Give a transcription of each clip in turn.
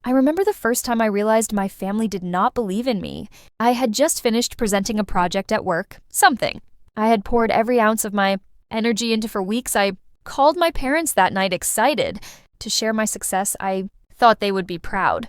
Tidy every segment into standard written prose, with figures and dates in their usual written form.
I remember the first time I realized my family did not believe in me. I had just finished presenting a project at work, something I had poured every ounce of my energy into for weeks. I called my parents that night excited to share my success. I thought they would be proud.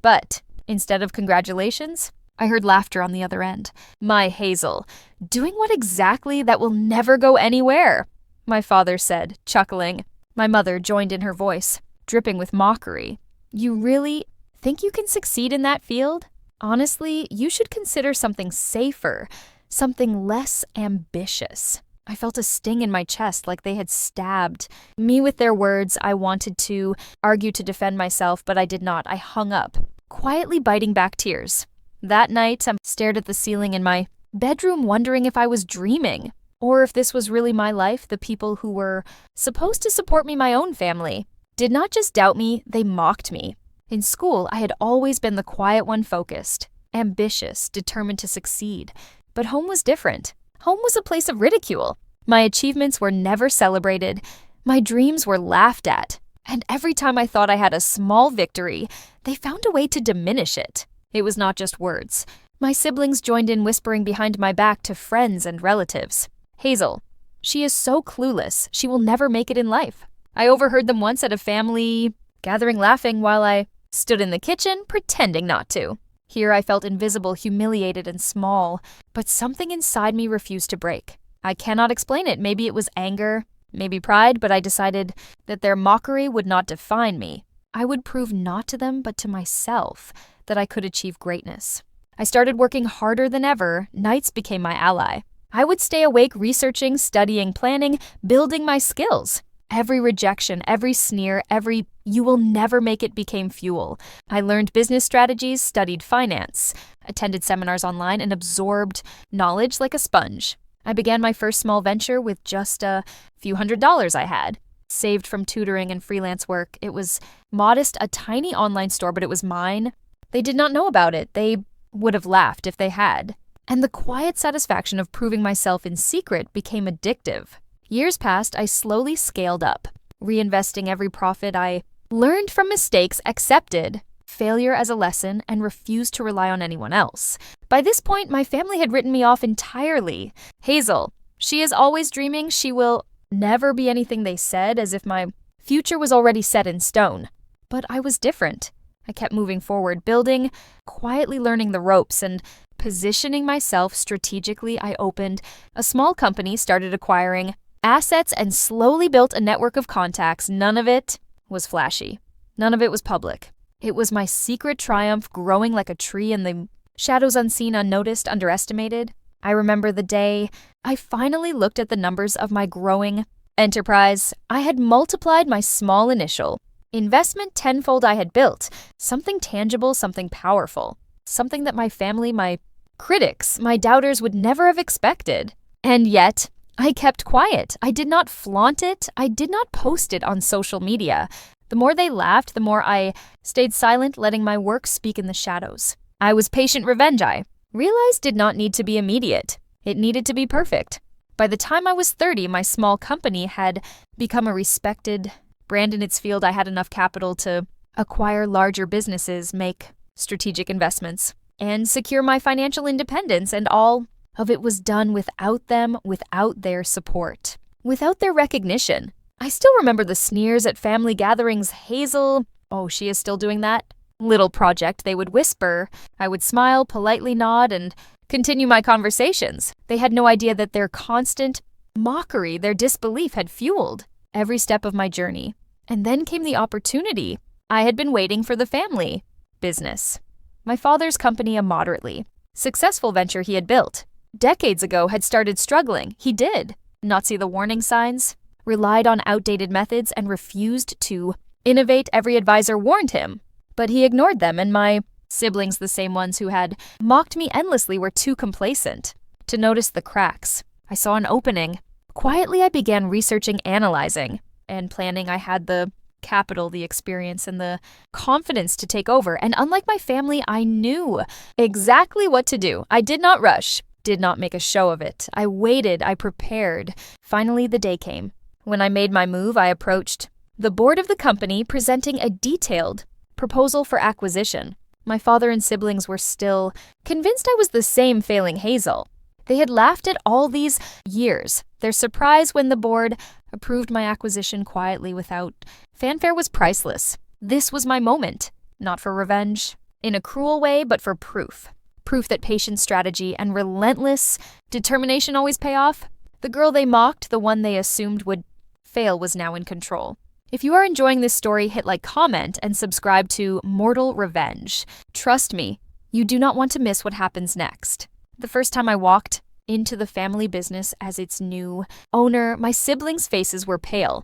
But instead of congratulations, I heard laughter on the other end. "My Hazel, doing what exactly? That will never go anywhere," my father said, chuckling. My mother joined in her voice, dripping with mockery. "You really think you can succeed in that field? Honestly, you should consider something safer, something less ambitious." I felt a sting in my chest, like they had stabbed me with their words. I wanted to argue to defend myself, but I did not. I hung up, quietly biting back tears. That night, I stared at the ceiling in my bedroom, wondering if I was dreaming, or if this was really my life. The people who were supposed to support me, my own family, did not just doubt me, they mocked me. In school, I had always been the quiet one, focused, ambitious, determined to succeed. But home was different. Home was a place of ridicule. My achievements were never celebrated. My dreams were laughed at. And every time I thought I had a small victory, they found a way to diminish it. It was not just words. My siblings joined in whispering behind my back to friends and relatives. "Hazel, she is so clueless, she will never make it in life." I overheard them once at a family gathering, laughing while I stood in the kitchen, pretending not to. Here I felt invisible, humiliated, and small, but something inside me refused to break. I cannot explain it. Maybe it was anger, maybe pride, but I decided that their mockery would not define me. I would prove not to them, but to myself, that I could achieve greatness. I started working harder than ever. Nights became my ally. I would stay awake researching, studying, planning, building my skills. Every rejection, every sneer, every "you will never make it" became fuel. I learned business strategies, studied finance, attended seminars online, and absorbed knowledge like a sponge. I began my first small venture with just a few $100s I had, saved from tutoring and freelance work. It was modest, a tiny online store, but it was mine. They did not know about it. They would have laughed if they had. And the quiet satisfaction of proving myself in secret became addictive. Years passed, I slowly scaled up, reinvesting every profit. I learned from mistakes, accepted failure as a lesson, and refused to rely on anyone else. By this point, my family had written me off entirely. "Hazel, she is always dreaming. She will never be anything they said," as if my future was already set in stone. But I was different. I kept moving forward, building, quietly learning the ropes, and positioning myself strategically. I opened a small company, started acquiring assets, and slowly built a network of contacts. None of it was flashy. None of it was public. It was my secret triumph, growing like a tree in the shadows, unseen, unnoticed, underestimated. I remember the day I finally looked at the numbers of my growing enterprise. I had multiplied my small initial investment tenfold. I had built something tangible, something powerful, something that my family, my critics, my doubters would never have expected. And yet, I kept quiet. I did not flaunt it. I did not post it on social media. The more they laughed, the more I stayed silent, letting my work speak in the shadows. I was patient revenge, I realized, did not need to be immediate. It needed to be perfect. By the time I was 30, my small company had become a respected brand in its field. I had enough capital to acquire larger businesses, make strategic investments, and secure my financial independence, and all of it was done without them, without their support, without their recognition. I still remember the sneers at family gatherings. "Hazel, oh, she is still doing that little project," they would whisper. I would smile, politely nod, and continue my conversations. They had no idea that their constant mockery, their disbelief, had fueled every step of my journey. And then came the opportunity. I had been waiting for the family business. My father's company, a moderately successful venture he had built decades ago, had started struggling. He did not see the warning signs, relied on outdated methods, and refused to innovate. Every advisor warned him, but he ignored them, and my siblings, the same ones who had mocked me endlessly, were too complacent to notice the cracks. I saw an opening. Quietly, I began researching, analyzing, and planning. I had the capital, the experience, and the confidence to take over. And unlike my family, I knew exactly what to do. I did not rush, did not make a show of it. I waited, I prepared. Finally, the day came. When I made my move, I approached the board of the company, presenting a detailed proposal for acquisition. My father and siblings were still convinced I was the same failing Hazel. They had laughed at all these years. Their surprise when the board approved my acquisition quietly without fanfare was priceless. This was my moment, not for revenge, in a cruel way, but for proof. Proof that patience, strategy, and relentless determination always pay off. The girl they mocked, the one they assumed would fail, was now in control. If you are enjoying this story, hit like, comment, and subscribe to Mortal Revenge. Trust me, you do not want to miss what happens next. The first time I walked into the family business as its new owner, my siblings' faces were pale.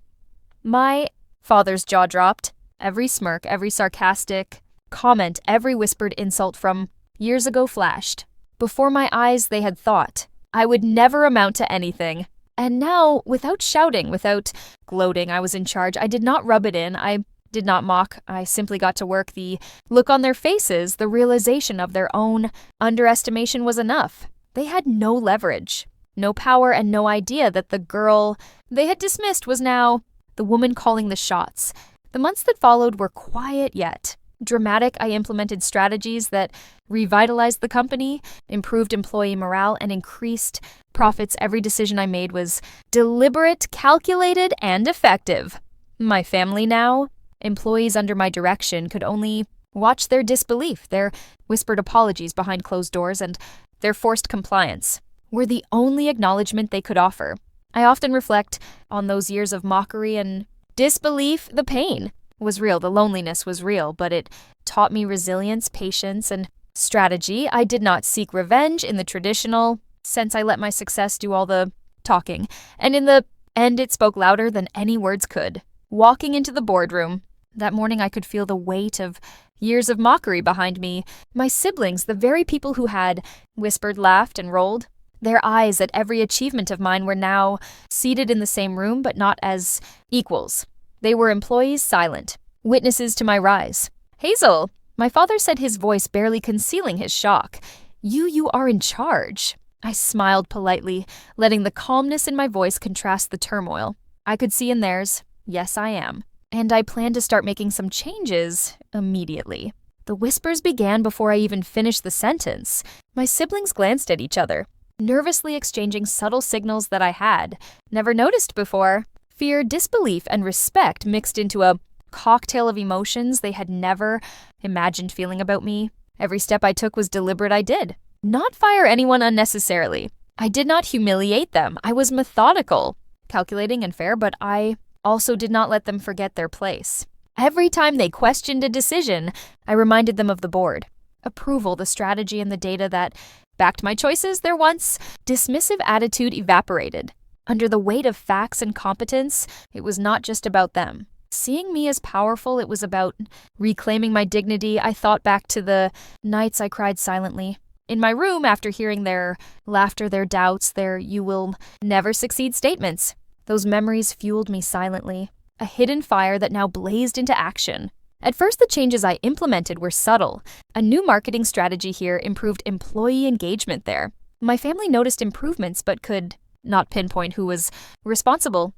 My father's jaw dropped. Every smirk, every sarcastic comment, every whispered insult from years ago flashed. Before my eyes, they had thought I would never amount to anything. And now, without shouting, without gloating, I was in charge. I did not rub it in. I did not mock. I simply got to work. The look on their faces, the realization of their own underestimation was enough. They had no leverage, no power, and no idea that the girl they had dismissed was now the woman calling the shots. The months that followed were quiet yet dramatic. I implemented strategies that revitalized the company, improved employee morale, and increased profits. Every decision I made was deliberate, calculated, and effective. My family now, employees under my direction, could only watch their disbelief, their whispered apologies behind closed doors, and their forced compliance were the only acknowledgement they could offer. I often reflect on those years of mockery and disbelief. The pain was real, the loneliness was real, but it taught me resilience, patience, and strategy. I did not seek revenge in the traditional sense. I let my success do all the talking, and in the end it spoke louder than any words could. Walking into the boardroom that morning, I could feel the weight of years of mockery behind me. My siblings, the very people who had whispered, laughed, and rolled their eyes at every achievement of mine, were now seated in the same room, but not as equals. They were employees, silent, witnesses to my rise. "Hazel," my father said, his voice barely concealing his shock. You are in charge." I smiled politely, letting the calmness in my voice contrast the turmoil. I could see in theirs, yes, I am. And I plan to start making some changes immediately. The whispers began before I even finished the sentence. My siblings glanced at each other, nervously exchanging subtle signals that I had never noticed before. Fear, disbelief, and respect mixed into a cocktail of emotions they had never imagined feeling about me. Every step I took was deliberate. I did not fire anyone unnecessarily. I did not humiliate them. I was methodical, calculating, and fair, but I also did not let them forget their place. Every time they questioned a decision, I reminded them of the board, approval, the strategy, and the data that backed my choices. Their once dismissive attitude evaporated. Under the weight of facts and competence, it was not just about them. Seeing me as powerful, it was about reclaiming my dignity. I thought back to the nights I cried silently in my room after hearing their laughter, their doubts, their "you will never succeed" statements. Those memories fueled me silently, a hidden fire that now blazed into action. At first, the changes I implemented were subtle. A new marketing strategy here improved employee engagement there. My family noticed improvements but could not pinpoint who was responsible.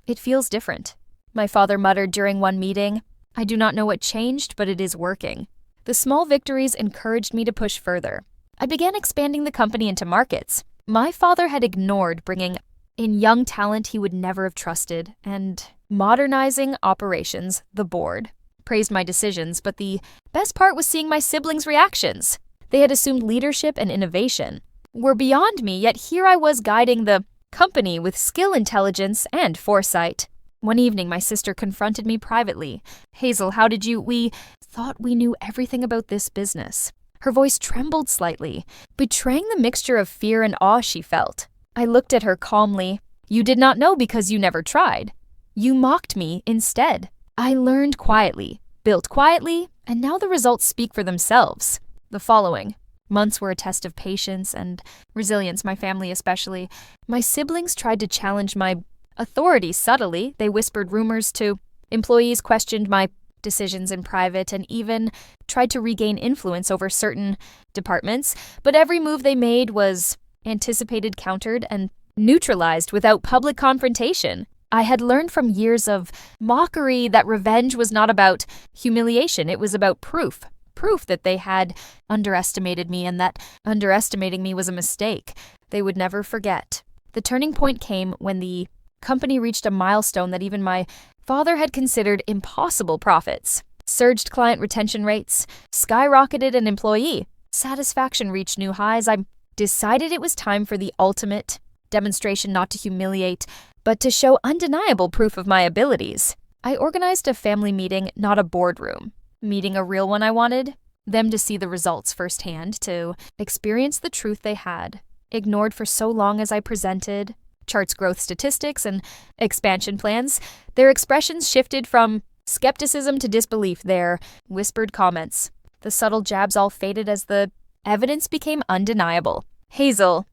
"It feels different," my father muttered during one meeting. "I do not know what changed, but it is working." The small victories encouraged me to push further. I began expanding the company into markets my father had ignored, bringing in young talent he would never have trusted, and modernizing operations. The board praised my decisions, but the best part was seeing my siblings' reactions. They had assumed leadership and innovation were beyond me, yet here I was guiding the company with skill, intelligence, and foresight. One evening, my sister confronted me privately. "Hazel, how did you— we thought we knew everything about this business." Her voice trembled slightly, betraying the mixture of fear and awe she felt. I looked at her calmly. "You did not know because you never tried. You mocked me instead. I learned quietly, built quietly, and now the results speak for themselves." The following months were a test of patience and resilience, my family especially. My siblings tried to challenge my authority subtly. They whispered rumors to employees, questioned my decisions in private, and even tried to regain influence over certain departments. But every move they made was anticipated, countered, and neutralized without public confrontation. I had learned from years of mockery that revenge was not about humiliation, it was about proof. Proof that they had underestimated me and that underestimating me was a mistake they would never forget. The turning point came when the company reached a milestone that even my father had considered impossible: profits. Surged client retention rates, skyrocketed, and employee satisfaction reached new highs. I decided it was time for the ultimate demonstration, not to humiliate, but to show undeniable proof of my abilities. I organized a family meeting, not a boardroom. Meeting a real one. I wanted them to see the results firsthand, to experience the truth they had ignored for so long as I presented charts, growth statistics, and expansion plans. Their expressions shifted from skepticism to disbelief, their whispered comments. The subtle jabs all faded as the evidence became undeniable. "Hazel,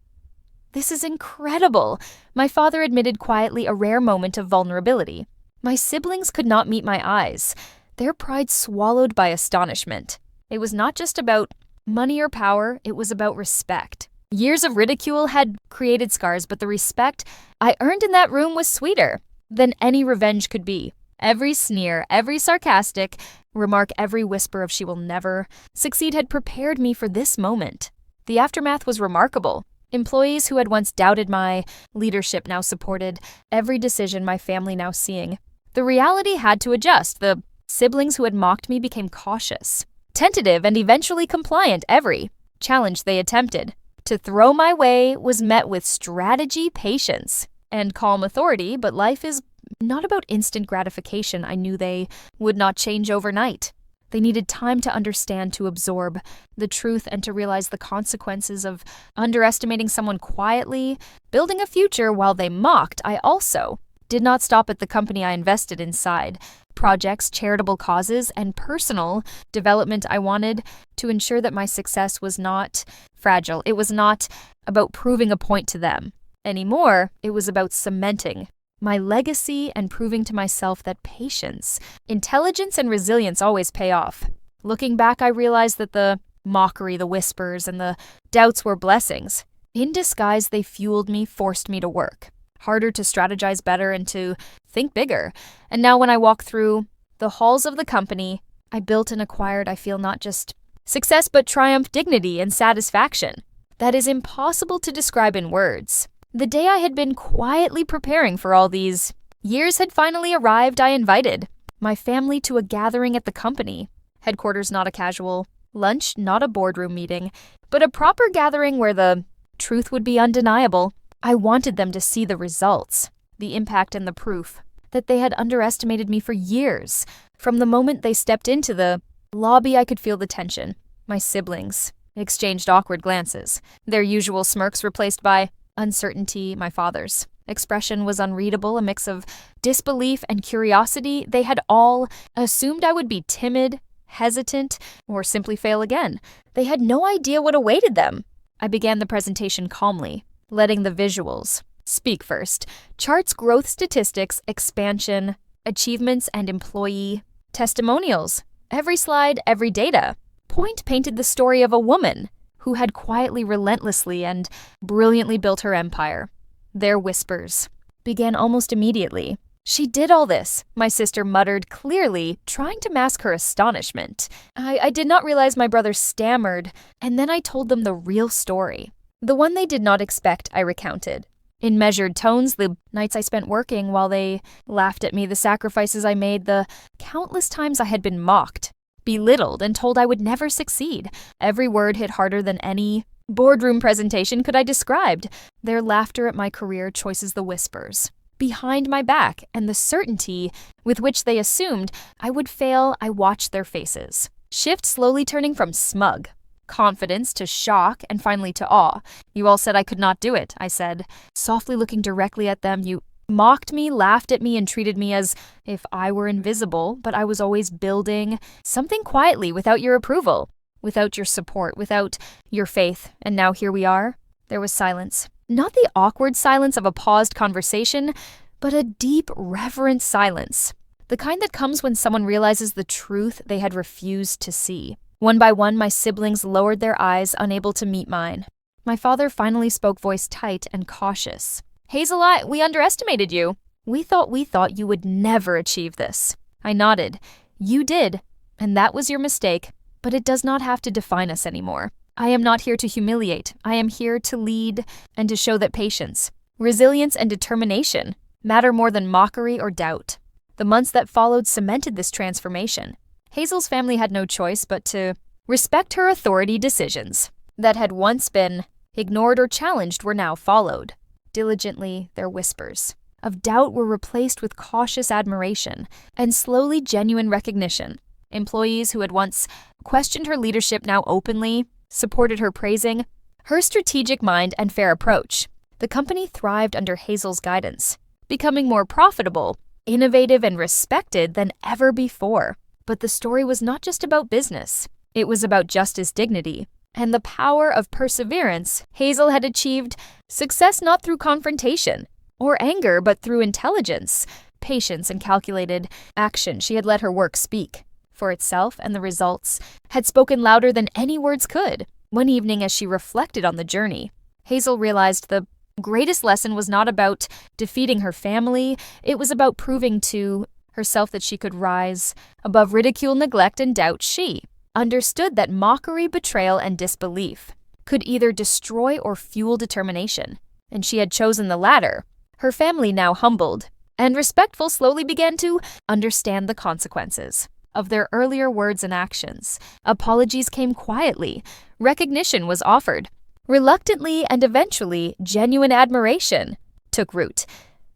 this is incredible," my father admitted quietly, a rare moment of vulnerability. My siblings could not meet my eyes, their pride swallowed by astonishment. It was not just about money or power, it was about respect. Years of ridicule had created scars, but the respect I earned in that room was sweeter than any revenge could be. Every sneer, every sarcastic remark, every whisper of "she will never succeed" had prepared me for this moment. The aftermath was remarkable. Employees who had once doubted my leadership now supported every decision, my family now seeing the reality had to adjust. The siblings who had mocked me became cautious, tentative, and eventually compliant. Every challenge they attempted to throw my way was met with strategy, patience, and calm authority, but life is not about instant gratification. I knew they would not change overnight. They needed time to understand, to absorb the truth, and to realize the consequences of underestimating someone quietly, building a future while they mocked. I also did not stop at the company. I invested inside projects, charitable causes, and personal development. I wanted to ensure that my success was not fragile. It was not about proving a point to them anymore. It was about cementing my legacy and proving to myself that patience, intelligence, and resilience always pay off. Looking back, I realized that the mockery, the whispers, and the doubts were blessings. In disguise, they fueled me, forced me to work harder, to strategize better, and to think bigger. And now when I walk through the halls of the company I built and acquired, I feel not just success, but triumph, dignity, and satisfaction that is impossible to describe in words. The day I had been quietly preparing for all these years had finally arrived. I invited my family to a gathering at the company headquarters, not a casual lunch, not a boardroom meeting, but a proper gathering where the truth would be undeniable. I wanted them to see the results, the impact, and the proof that they had underestimated me for years. From the moment they stepped into the lobby, I could feel the tension. My siblings exchanged awkward glances, their usual smirks replaced by uncertainty. My father's expression was unreadable, a mix of disbelief and curiosity. They had all assumed I would be timid, hesitant, or simply fail again. They had no idea what awaited them. I began the presentation calmly, letting the visuals speak first. Charts, growth statistics, expansion, achievements, and employee testimonials. Every slide, every data point painted the story of a woman who had quietly, relentlessly, and brilliantly built her empire. Their whispers began almost immediately. "She did all this," my sister muttered, clearly trying to mask her astonishment. I did not realize my brother stammered, and then I told them the real story. The one they did not expect, I recounted. In measured tones, the nights I spent working while they laughed at me, the sacrifices I made, the countless times I had been mocked, belittled, and told I would never succeed. Every word hit harder than any boardroom presentation could I described. Their laughter at my career choices, the whispers behind my back, and the certainty with which they assumed I would fail. I watched their faces shift, slowly turning from smug confidence to shock, and finally to awe. "You all said I could not do it," I said, softly looking directly at them. "You mocked me, laughed at me, and treated me as if I were invisible, but I was always building something quietly without your approval, without your support, without your faith. And now here we are." There was silence. Not the awkward silence of a paused conversation, but a deep, reverent silence. The kind that comes when someone realizes the truth they had refused to see. One by one, my siblings lowered their eyes, unable to meet mine. My father finally spoke, voice tight and cautious. "Hazel, we underestimated you. We thought you would never achieve this." I nodded. "You did, and that was your mistake, but it does not have to define us anymore. I am not here to humiliate. I am here to lead and to show that patience, resilience, and determination matter more than mockery or doubt." The months that followed cemented this transformation. Hazel's family had no choice but to respect her authority decisions that had once been ignored or challenged were now followed. Diligently, their whispers of doubt were replaced with cautious admiration and slowly genuine recognition. Employees who had once questioned her leadership now openly supported her, praising her strategic mind and fair approach. The company thrived under Hazel's guidance, becoming more profitable, innovative, and respected than ever before. But the story was not just about business. It was about justice, dignity, and the power of perseverance. Hazel had achieved success not through confrontation or anger, but through intelligence, patience, and calculated action. She had let her work speak for itself, and the results had spoken louder than any words could. One evening, as she reflected on the journey, Hazel realized the greatest lesson was not about defeating her family. It was about proving to herself that she could rise above ridicule, neglect, and doubt. She understood that mockery, betrayal, and disbelief could either destroy or fuel determination, and she had chosen the latter. Her family, now humbled and respectful, slowly began to understand the consequences of their earlier words and actions. Apologies came quietly, recognition was offered reluctantly, and eventually genuine admiration took root.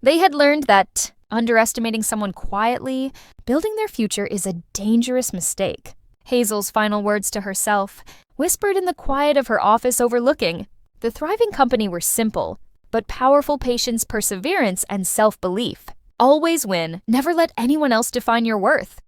They had learned that underestimating someone quietly, building their future, is a dangerous mistake. Hazel's final words to herself, whispered in the quiet of her office overlooking the thriving company, were simple but powerful: patience, perseverance, and self-belief always win. Never let anyone else define your worth.